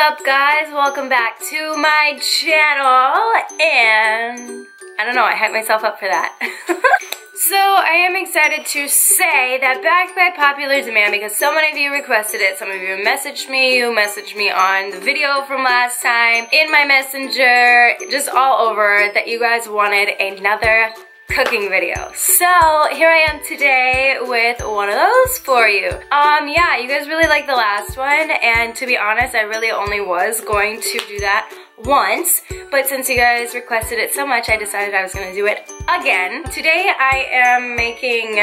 up, guys? Welcome back to my channel, and I don't know, I hyped myself up for that. So I am excited to say that back by popular demand, because so many of you requested it, some of you messaged me, you messaged me on the video from last time, in my messenger, just all over, that you guys wanted another cooking video. So here I am today with one of those for you. Yeah, you guys really liked the last one, and to be honest, I really only was going to do that once, but since you guys requested it so much, I decided I was gonna do it again. Today I am making,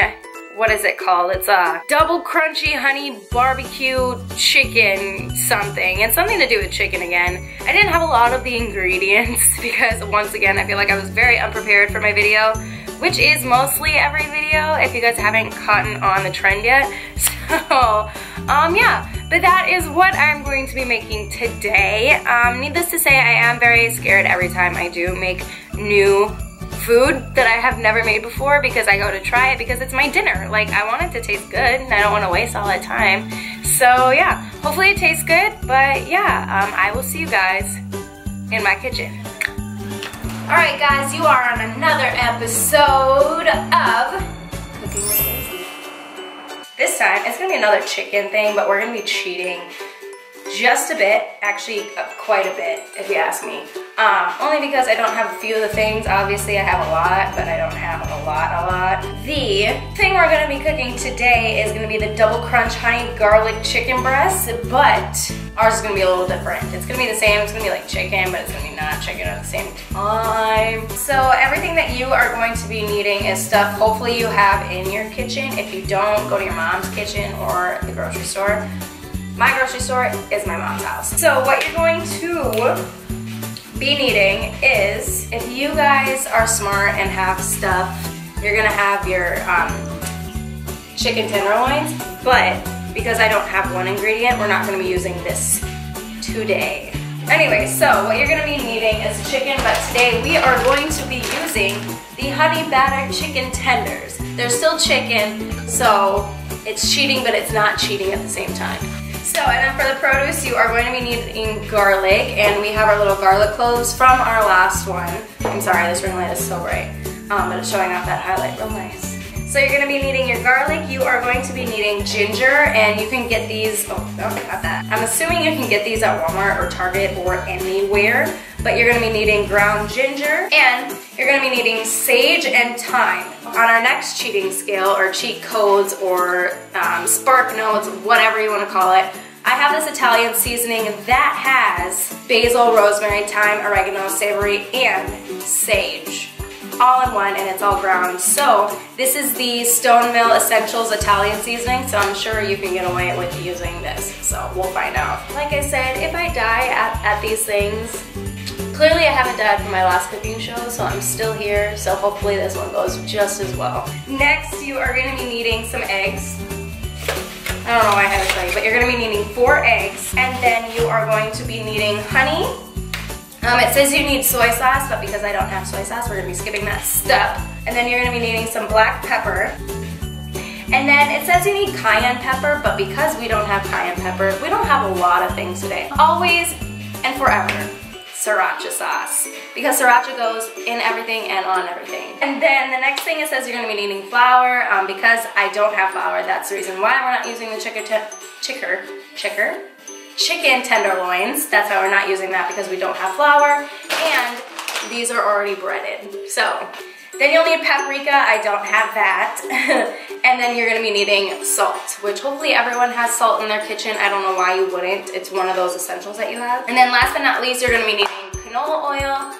what is it called? It's a double crunchy honey barbecue chicken something. It's something to do with chicken again. I didn't have a lot of the ingredients because once again, I feel like I was very unprepared for my video, which is mostly every video if you guys haven't caught on the trend yet. So, yeah, but that is what I'm going to be making today. Needless to say, I am very scared every time I do make new food that I have never made before, because I go to try it because it's my dinner. Like, I want it to taste good and I don't want to waste all that time. So yeah, hopefully it tastes good, but yeah, I will see you guys in my kitchen. Alright guys, you are on another episode of Cooking with Daisy. This time, it's going to be another chicken thing, but we're going to be cheating just a bit, actually quite a bit if you ask me. Only because I don't have a few of the things. Obviously I have a lot, but I don't have a lot. The thing we're going to be cooking today is going to be the double crunch honey garlic chicken breast, but ours is going to be a little different. It's going to be the same, it's going to be like chicken, but it's going to be not chicken at the same time. So everything that you are going to be needing is stuff hopefully you have in your kitchen. If you don't, go to your mom's kitchen or the grocery store. My grocery store is my mom's house. So what you're going to be needing is, if you guys are smart and have stuff, you're gonna have your chicken tenderloins, but because I don't have one ingredient, we're not gonna be using this today. Anyway, so what you're gonna be needing is chicken, but today we are going to be using the honey battered chicken tenders. They're still chicken, so it's cheating, but it's not cheating at the same time. So, and then for the produce, you are going to be needing garlic, and we have our little garlic cloves from our last one. I'm sorry, this ring light is so bright, but it's showing off that highlight real nice. So you're going to be needing your garlic, you are going to be needing ginger, and you can get these, oh, got that. I'm assuming you can get these at Walmart or Target or anywhere, but you're going to be needing ground ginger, and you're going to be needing sage and thyme. On our next cheating scale, or cheat codes, or spark notes, whatever you want to call it, I have this Italian seasoning that has basil, rosemary, thyme, oregano, savory, and sage. All in one, and it's all ground. So this is the Stone Mill Essentials Italian seasoning, so I'm sure you can get away with using this. So we'll find out. Like I said, if I die at these things, clearly I haven't died from my last cooking show, so I'm still here, so hopefully this one goes just as well. Next, you are going to be needing some eggs. I don't know why I haven't shown you, but you're going to be needing 4 eggs, and then you are going to be needing honey. It says you need soy sauce, but because I don't have soy sauce, we're going to be skipping that step. And then you're going to be needing some black pepper. And then it says you need cayenne pepper, but because we don't have cayenne pepper, we don't have a lot of things today. Always and forever, sriracha sauce, because sriracha goes in everything and on everything. And then the next thing, it says you're going to be needing flour. Because I don't have flour, that's the reason why we're not using the chicken tenderloins. That's why we're not using that, because we don't have flour, and these are already breaded. So then you'll need paprika. I don't have that. And then you're going to be needing salt, which hopefully everyone has salt in their kitchen. I don't know why you wouldn't. It's one of those essentials that you have. And then last but not least, you're going to be needing canola oil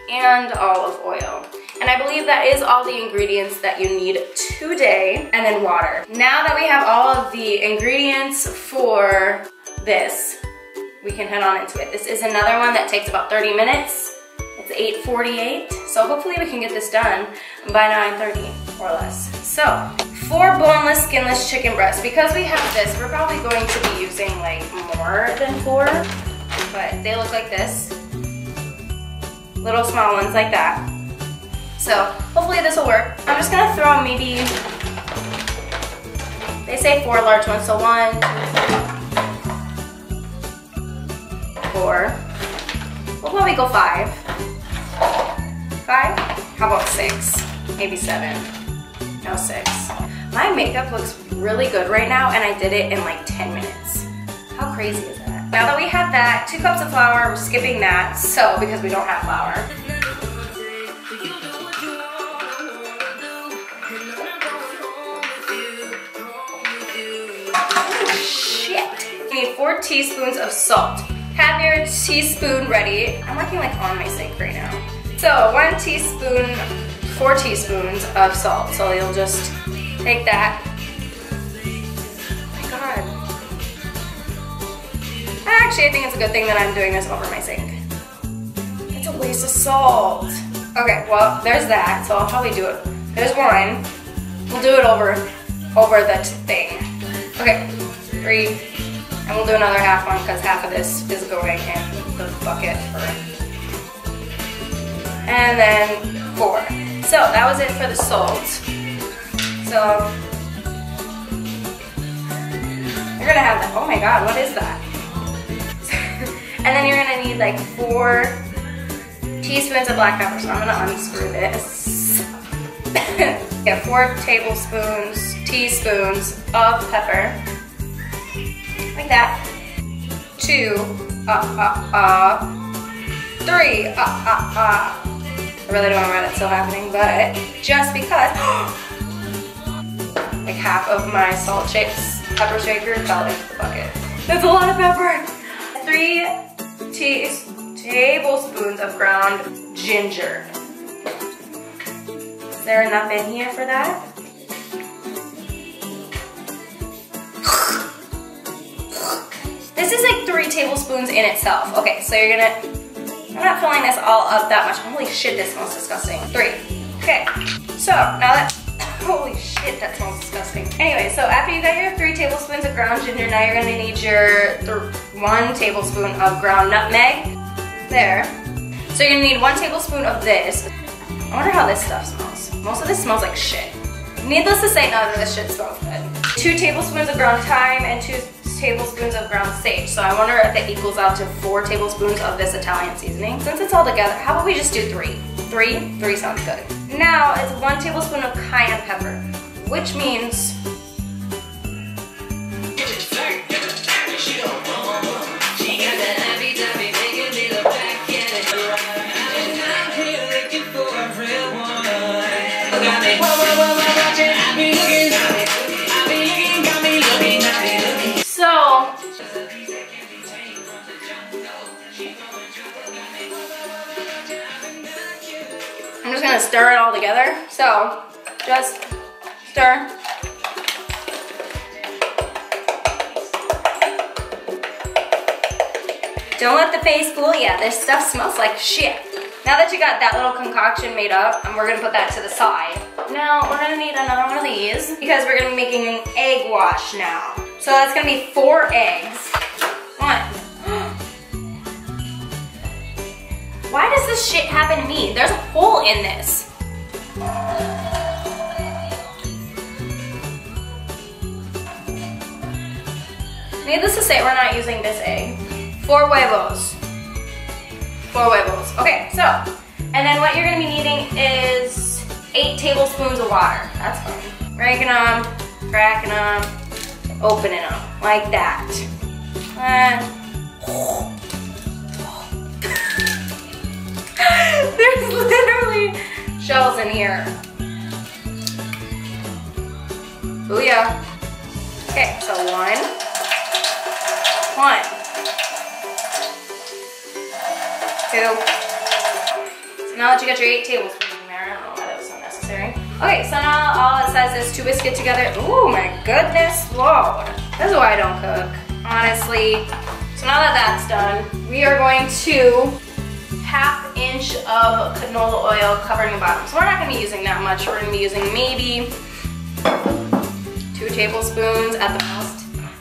and olive oil. And I believe that is all the ingredients that you need today, and then water. Now that we have all of the ingredients for this, we can head on into it. This is another one that takes about 30 minutes. It's 8:48, so hopefully we can get this done by 9:30 or less. So, 4 boneless, skinless chicken breasts. Because we have this, we're probably going to be using like more than 4, but they look like this. Little small ones like that. So, hopefully this will work. I'm just gonna throw maybe, they say 4 large ones, so 1, 2, 3, 4, 4. We'll probably go 5. 5? How about 6? Maybe 7. No, 6. My makeup looks really good right now, and I did it in like 10 minutes. How crazy is that? Now that we have that, 2 cups of flour, we're skipping that, so because we don't have flour. Oh, shit. You need 4 teaspoons of salt. Have your teaspoon ready. I'm working like on my sink right now. So 1 teaspoon, 4 teaspoons of salt. So you'll just take that. Oh my God. Actually, I think it's a good thing that I'm doing this over my sink. It's a waste of salt. Okay, well, there's that. So I'll probably do it. There's 1. We'll do it over the thing. Okay, 3. And we'll do another half one because half of this is going in the bucket. And then 4. So that was it for the salt. So you're gonna have that. Oh my God, what is that? And then you're gonna need like 4 teaspoons of black pepper. So I'm gonna unscrew this. Yeah, 4 teaspoons of pepper. Like that. 2, 3, I really don't know why that's still happening, but just because, like half of my pepper shaker fell into the bucket. That's a lot of pepper. 3 tablespoons of ground ginger. Is there enough in here for that? This is like 3 tablespoons in itself. Okay, so you're gonna, I'm not filling this all up that much. Holy shit, this smells disgusting. 3. Okay, so now that, holy shit, that smells disgusting. Anyway, so after you got your 3 tablespoons of ground ginger, now you're gonna need your 1 tablespoon of ground nutmeg. There. So you're gonna need 1 tablespoon of this. I wonder how this stuff smells. Most of this smells like shit. Needless to say, none of this shit smells good. 2 tablespoons of ground thyme and 2 tablespoons of ground sage. So I wonder if it equals out to 4 tablespoons of this Italian seasoning. Since it's all together, how about we just do 3? 3 sounds good. Now it's 1 tablespoon of cayenne pepper, which means I'm just gonna stir it all together. So just stir. Don't let the face fool you. This stuff smells like shit. Now that you got that little concoction made up, and we're gonna put that to the side. Now we're gonna need another one of these because we're gonna be making an egg wash now. So that's gonna be 4 eggs. 1. Why does this shit happen to me? There's a hole in this. Needless to say, we're not using this egg. 4 huevos. 4 huevos. Okay, so, and then what you're gonna be needing is 8 tablespoons of water. That's fine. Breaking them, cracking them, opening them, like that. There's literally shells in here. Booyah. Okay, so 1. So now that you got your 8 tablespoons in there, I don't know why that was so necessary. Okay, so now all it says is to whisk it together. Oh my goodness, whoa. This is why I don't cook, honestly. So now that that's done, we are going to 1/2 inch of canola oil covering the bottom. So we're not gonna be using that much. We're gonna be using maybe 2 tablespoons at the most.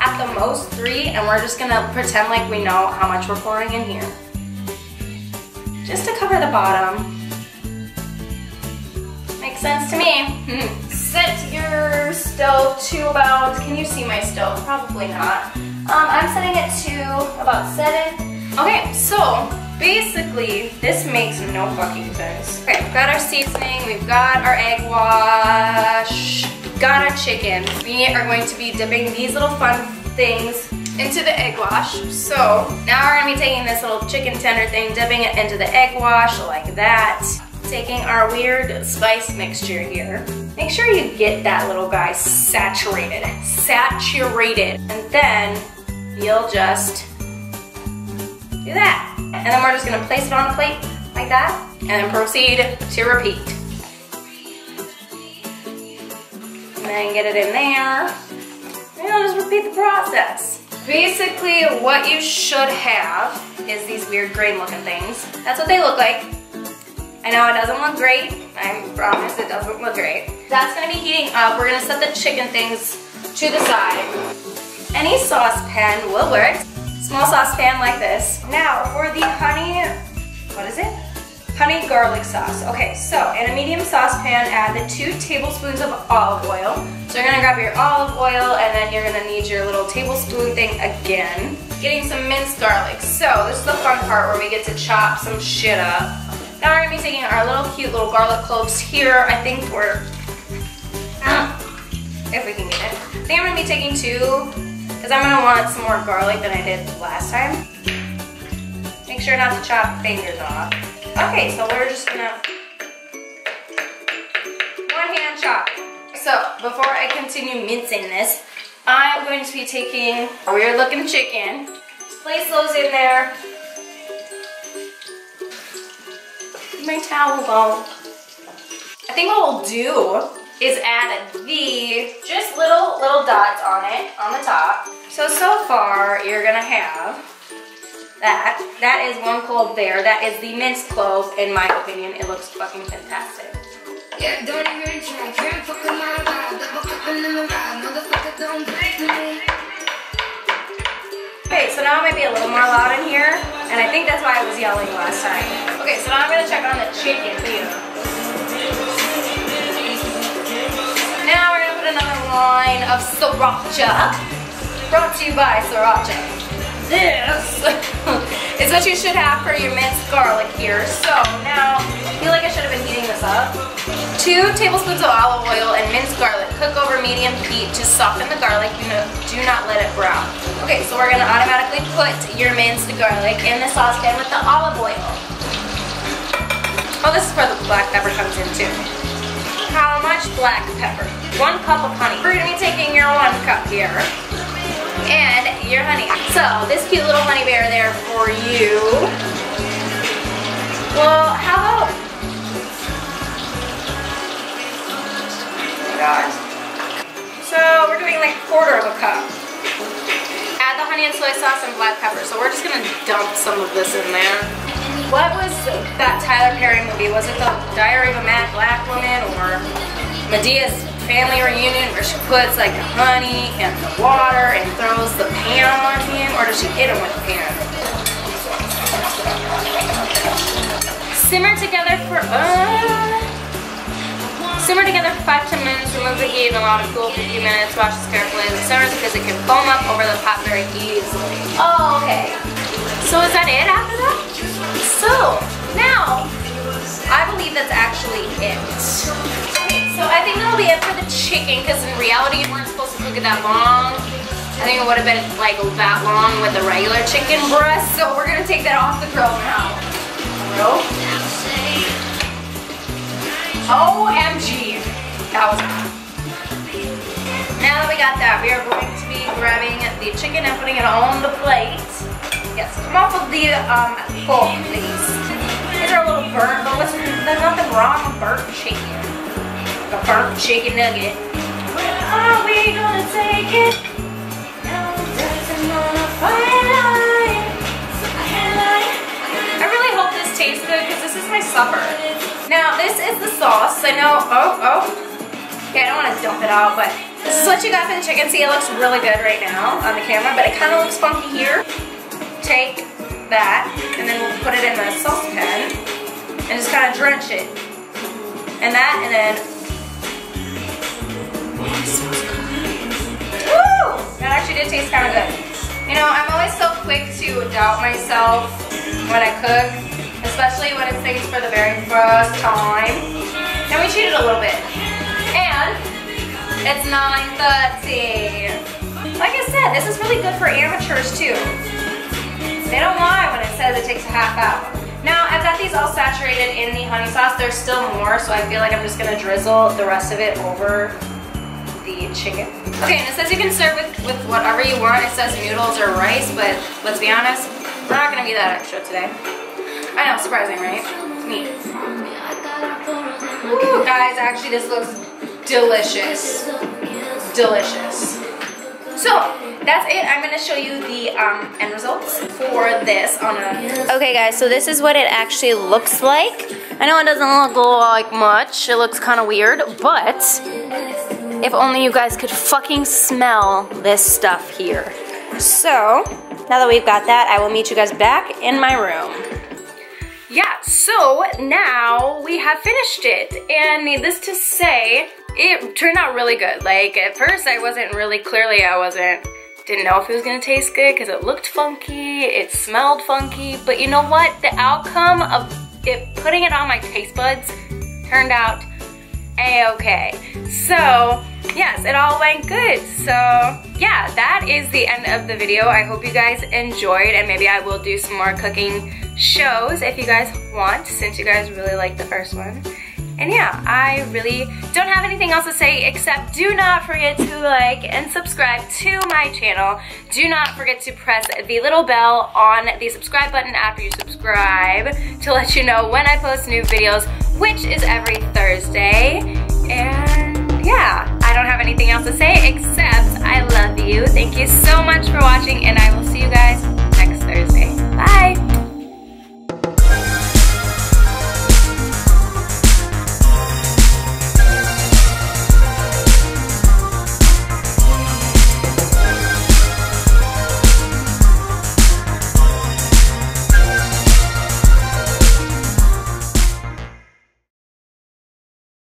At the most 3, and we're just gonna pretend like we know how much we're pouring in here. Just to cover the bottom. Makes sense to me. Set your stove to about, can you see my stove? Probably not. I'm setting it to about 7. Okay, so basically, this makes no fucking sense. Okay, we've got our seasoning, we've got our egg wash, we've got our chicken. We are going to be dipping these little fun things into the egg wash. So now we're gonna be taking this little chicken tender thing, dipping it into the egg wash like that. Taking our weird spice mixture here. Make sure you get that little guy saturated. Saturated. And then you'll just do that. And then we're just gonna place it on a plate like that and then proceed to repeat. And then get it in there. And you'll just repeat the process. Basically, what you should have is these weird grain looking things. That's what they look like. I know it doesn't look great. I promise it doesn't look great. That's gonna be heating up. We're gonna set the chicken things to the side. Any saucepan will work. Small saucepan like this. Now for the honey, what is it? Honey garlic sauce. Okay, so in a medium saucepan, add the 2 tablespoons of olive oil. So you're gonna grab your olive oil and then you're gonna need your little tablespoon thing again. Getting some minced garlic. So this is the fun part where we get to chop some shit up. Now we're gonna be taking our little cute little garlic cloves here. I think we're, if we can get it. I think I'm gonna be taking 2, because I'm gonna want some more garlic than I did last time. Make sure not to chop fingers off. Okay, so we're just gonna one hand chop. So before I continue mincing this, I'm going to be taking a weird looking chicken. Just place those in there. My towel though. I think what we'll do is add the just little dots on it on the top. So far you're gonna have that. That is 1 clove there. That is the minced clove. In my opinion, it looks fucking fantastic. Yeah, don't even try. Can't fuck with my vibe. Double cupping in the ride. Motherfucker, don't break me. Okay, so now it might be a little more loud in here, and I think that's why I was yelling last time. Okay, so now I'm gonna check on the chicken here. Now we're gonna put another line of sriracha. Brought to you by sriracha. This is what you should have for your minced garlic here. So now, I feel like I should have been heating this up. 2 tablespoons of olive oil and minced garlic. Cook over medium heat to soften the garlic. Do not let it brown. Okay, so we're gonna automatically put your minced garlic in the saucepan with the olive oil. Oh, this is where the black pepper comes in too. How much black pepper? 1 cup of honey. We're gonna be taking your 1 cup here. And your honey. So this cute little honey bear there for you. Well, how about? Oh my gosh. So we're doing like 1/4 cup. Add the honey and soy sauce and black pepper. So we're just gonna dump some of this in there. What was that Tyler Perry movie? Was it the Diary of a Mad Black Woman or Medea's Family Reunion where she puts like the honey and the water and throws the pan on him, or does she hit him with the pan? Simmer together for 5-10 minutes. Remove the heat and allow it to cool for a few minutes. Watch this carefully as it simmers because it can foam up over the pot very easily. Oh, okay. So is that it after that? So now I believe that's actually it. So I think that'll be it for the chicken, because in reality you weren't supposed to cook it that long. I think it would have been like that long with the regular chicken breast. So we're gonna take that off the grill now. OMG. That was hot. Now that we got that, we are going to be grabbing the chicken and putting it on the plate. Yes, come off of the fork, please. These are a little burnt, but listen, there's nothing wrong with burnt chicken. A burnt chicken nugget. Where are we gonna take it? Now dancing on a fire line. I really hope this tastes good because this is my supper. Now this is the sauce. I know. Okay, I don't want to dump it out, but this is what you got for the chicken. See, it looks really good right now on the camera, but it kind of looks funky here. Take that, and then we'll put it in the saucepan and just kind of drench it. And that, and then woo! That actually did taste kind of good. You know, I'm always so quick to doubt myself when I cook, especially when it's things for the very first time. And we cheated a little bit. And it's 9:30. Like I said, this is really good for amateurs too. They don't lie when it says it takes a half hour. Now, I've got these all saturated in the honey sauce. There's still more, so I feel like I'm just gonna drizzle the rest of it over the chicken. Okay, and it says you can serve with whatever you want. It says noodles or rice, but let's be honest, we're not gonna be that extra today. I know, surprising, right? Neat. Ooh, guys, actually this looks delicious. Delicious. So, that's it. I'm going to show you the end results for this on a... Okay guys, so this is what it actually looks like. I know it doesn't look like much. It looks kind of weird, but if only you guys could fucking smell this stuff here. So, now that we've got that, I will meet you guys back in my room. Yeah, so now we have finished it, and needless to say, it turned out really good. Like, at first I wasn't really, clearly didn't know if it was gonna taste good because it looked funky, it smelled funky, but you know what? The outcome of it, putting it on my taste buds, turned out a-okay. So, yes, it all went good. So, yeah, that is the end of the video. I hope you guys enjoyed, and maybe I will do some more cooking shows if you guys want, since you guys really liked the first one. And yeah, I really don't have anything else to say except do not forget to like and subscribe to my channel. Do not forget to press the little bell on the subscribe button after you subscribe to let you know when I post new videos, which is every Thursday. And yeah, I don't have anything else to say except I love you. Thank you so much for watching, and I will see you guys